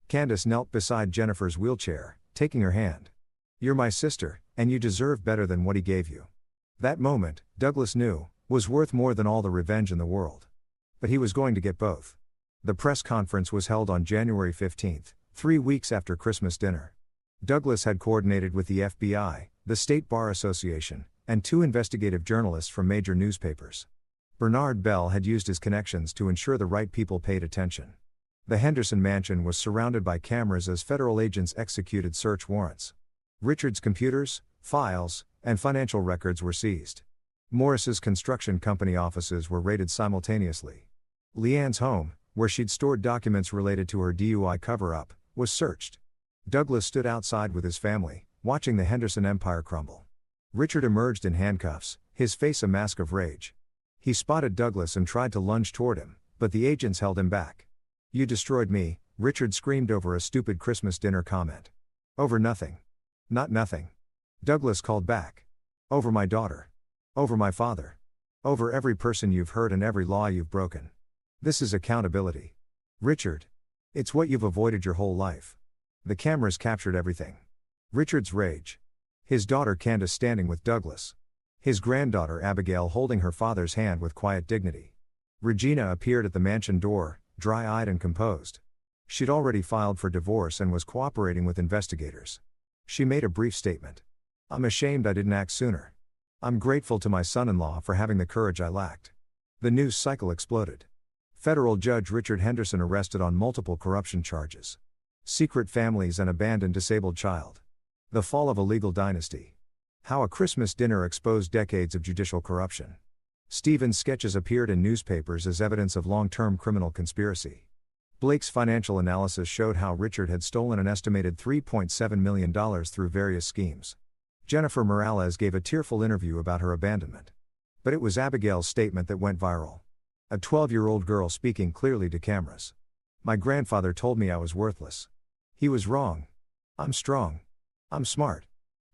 Candace knelt beside Jennifer's wheelchair, taking her hand. "You're my sister, and you deserve better than what he gave you." That moment, Douglas knew, was worth more than all the revenge in the world. But he was going to get both. The press conference was held on January 15, 3 weeks after Christmas dinner. Douglas had coordinated with the FBI, the State Bar Association, and 2 investigative journalists from major newspapers. Bernard Bell had used his connections to ensure the right people paid attention. The Henderson mansion was surrounded by cameras as federal agents executed search warrants. Richard's computers, files, and financial records were seized. Morris's construction company offices were raided simultaneously. Leanne's home, where she'd stored documents related to her DUI cover-up, was searched. Douglas stood outside with his family, watching the Henderson empire crumble. Richard emerged in handcuffs, his face a mask of rage. He spotted Douglas and tried to lunge toward him, but the agents held him back. "You destroyed me," Richard screamed over a stupid Christmas dinner comment. "Over nothing." "Not nothing." Douglas called back. "Over my daughter. Over my father. Over every person you've hurt and every law you've broken. This is accountability. Richard. It's what you've avoided your whole life." The cameras captured everything. Richard's rage. His daughter Candace standing with Douglas. His granddaughter Abigail holding her father's hand with quiet dignity. Regina appeared at the mansion door, dry-eyed and composed. She'd already filed for divorce and was cooperating with investigators. She made a brief statement. "I'm ashamed I didn't act sooner. I'm grateful to my son-in-law for having the courage I lacked." The news cycle exploded. Federal Judge Richard Henderson arrested on multiple corruption charges. Secret families and abandoned disabled child. The fall of a legal dynasty. How a Christmas dinner exposed decades of judicial corruption. Stephen's sketches appeared in newspapers as evidence of long-term criminal conspiracy. Blake's financial analysis showed how Richard had stolen an estimated $3.7 million through various schemes. Jennifer Morales gave a tearful interview about her abandonment. But it was Abigail's statement that went viral. A 12-year-old girl speaking clearly to cameras. "My grandfather told me I was worthless. He was wrong. I'm strong. I'm smart.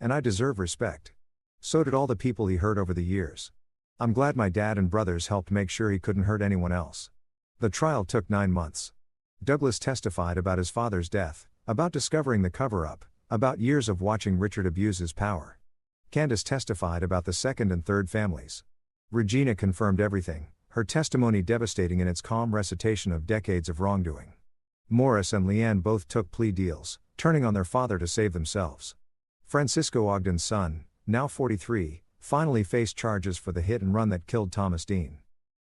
And I deserve respect. So did all the people he hurt over the years. I'm glad my dad and brothers helped make sure he couldn't hurt anyone else. The trial took 9 months. Douglas testified about his father's death, about discovering the cover-up, about years of watching Richard abuse his power. Candace testified about the second and third families. Regina confirmed everything, her testimony devastating in its calm recitation of decades of wrongdoing. Morris and Leanne both took plea deals, turning on their father to save themselves. Francisco Ogden's son, now 43, finally faced charges for the hit and run that killed Thomas Dean.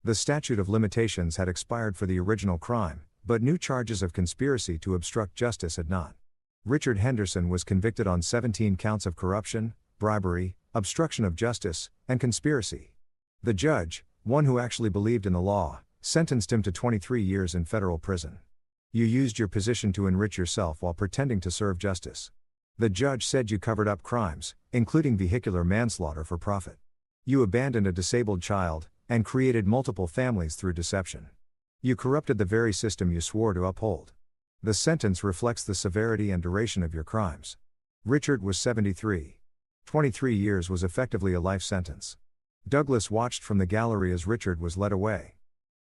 The statute of limitations had expired for the original crime, but new charges of conspiracy to obstruct justice had not. Richard Henderson was convicted on 17 counts of corruption, bribery, obstruction of justice, and conspiracy. The judge, one who actually believed in the law, sentenced him to 23 years in federal prison. You used your position to enrich yourself while pretending to serve justice. The judge said you covered up crimes, including vehicular manslaughter, for profit. You abandoned a disabled child, and created multiple families through deception. You corrupted the very system you swore to uphold. The sentence reflects the severity and duration of your crimes. Richard was 73. 23 years was effectively a life sentence. Douglas watched from the gallery as Richard was led away.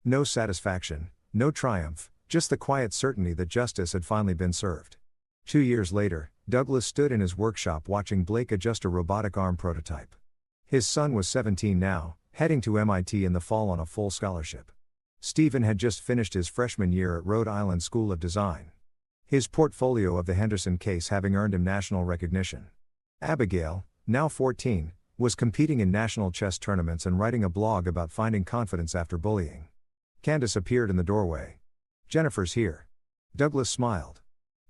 No satisfaction, no triumph, just the quiet certainty that justice had finally been served. 2 years later, Douglas stood in his workshop watching Blake adjust a robotic arm prototype. His son was 17 now, heading to MIT in the fall on a full scholarship. Stephen had just finished his freshman year at Rhode Island School of Design. His portfolio of the Henderson case having earned him national recognition. Abigail, now 14, was competing in national chess tournaments and writing a blog about finding confidence after bullying. Candace appeared in the doorway. "Jennifer's here." Douglas smiled.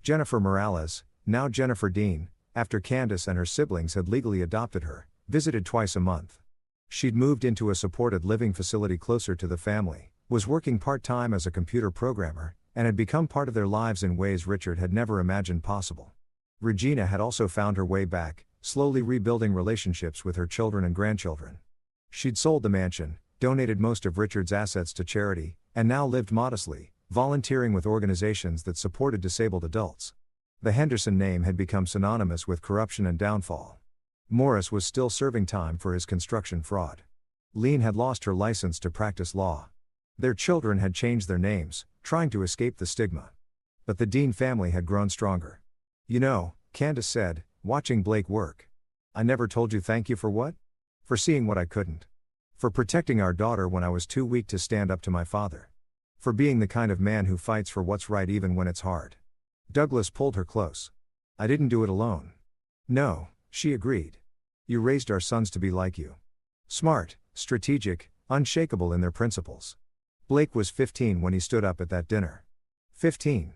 Jennifer Morales, now Jennifer Dean, after Candace and her siblings had legally adopted her, visited twice a month. She'd moved into a supported living facility closer to the family, was working part-time as a computer programmer, and had become part of their lives in ways Richard had never imagined possible. Regina had also found her way back, slowly rebuilding relationships with her children and grandchildren. She'd sold the mansion, donated most of Richard's assets to charity, and now lived modestly, volunteering with organizations that supported disabled adults. The Henderson name had become synonymous with corruption and downfall. Morris was still serving time for his construction fraud. Lean had lost her license to practice law. Their children had changed their names, trying to escape the stigma. But the Dean family had grown stronger. "You know," Candace said, watching Blake work. "I never told you thank you for what? For seeing what I couldn't. For protecting our daughter when I was too weak to stand up to my father. For being the kind of man who fights for what's right even when it's hard." Douglas pulled her close. "I didn't do it alone." "No," she agreed. "You raised our sons to be like you. Smart, strategic, unshakable in their principles." Blake was 15 when he stood up at that dinner. 15.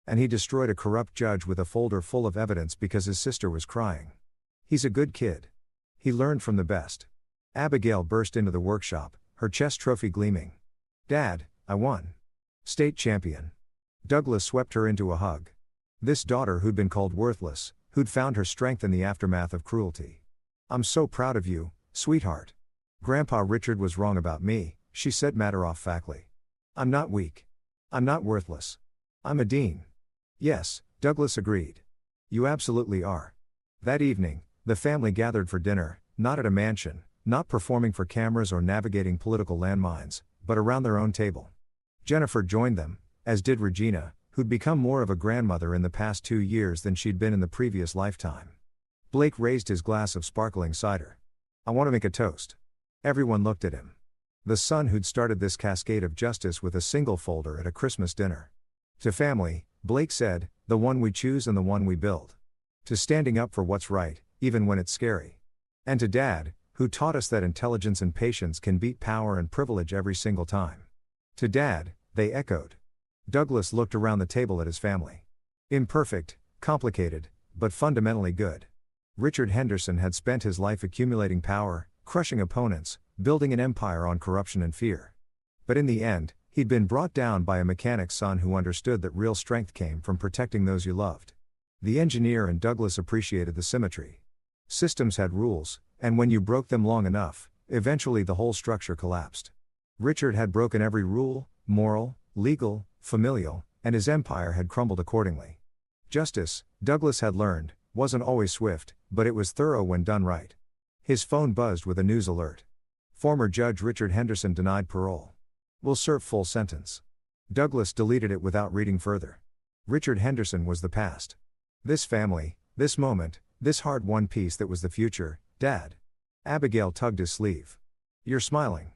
And he destroyed a corrupt judge with a folder full of evidence because his sister was crying. He's a good kid. He learned from the best. Abigail burst into the workshop, her chess trophy gleaming. "Dad, I won. State champion." Douglas swept her into a hug. This daughter who'd been called worthless, who'd found her strength in the aftermath of cruelty. "I'm so proud of you, sweetheart." "Grandpa Richard was wrong about me," she said matter-of-factly. "I'm not weak. I'm not worthless. I'm a Dean." "Yes," Douglas agreed. "You absolutely are." That evening, the family gathered for dinner, not at a mansion, not performing for cameras or navigating political landmines, but around their own table. Jennifer joined them, as did Regina, who'd become more of a grandmother in the past 2 years than she'd been in the previous lifetime. Blake raised his glass of sparkling cider. "I want to make a toast." Everyone looked at him. The son who'd started this cascade of justice with a single folder at a Christmas dinner. "To family," Blake said, "the one we choose and the one we build. To standing up for what's right, even when it's scary. And to Dad, who taught us that intelligence and patience can beat power and privilege every single time." "To Dad," they echoed. Douglas looked around the table at his family. Imperfect, complicated, but fundamentally good. Richard Henderson had spent his life accumulating power, crushing opponents, building an empire on corruption and fear. But in the end, he'd been brought down by a mechanic's son who understood that real strength came from protecting those you loved. The engineer and Douglas appreciated the symmetry. Systems had rules, and when you broke them long enough, eventually the whole structure collapsed. Richard had broken every rule, moral, legal, familial, and his empire had crumbled accordingly. Justice, Douglas had learned, Wasn't always swift, but it was thorough when done right. His phone buzzed with a news alert. Former Judge Richard Henderson denied parole. Will serve full sentence. Douglas deleted it without reading further. Richard Henderson was the past. This family, this moment, this hard-won peace that was the future, Dad. Abigail tugged his sleeve. You're smiling.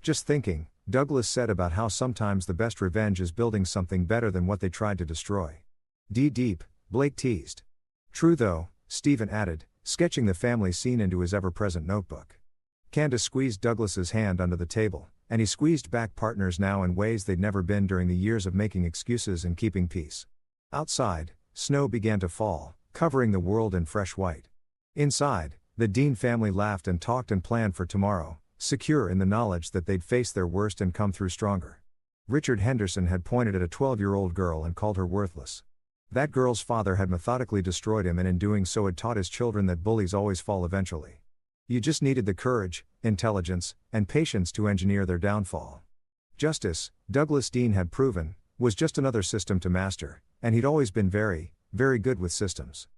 Just thinking, Douglas said about how sometimes the best revenge is building something better than what they tried to destroy. Deep, Blake teased. True though, Stephen added, sketching the family scene into his ever-present notebook. Candace squeezed Douglas's hand under the table, and he squeezed back partners now in ways they'd never been during the years of making excuses and keeping peace. Outside, snow began to fall, covering the world in fresh white. Inside, the Dean family laughed and talked and planned for tomorrow, secure in the knowledge that they'd face their worst and come through stronger. Richard Henderson had pointed at a 12-year-old girl and called her worthless. That girl's father had methodically destroyed him and in doing so had taught his children that bullies always fall eventually. You just needed the courage, intelligence, and patience to engineer their downfall. Justice, Douglas Dean had proven, was just another system to master, and he'd always been very, very good with systems.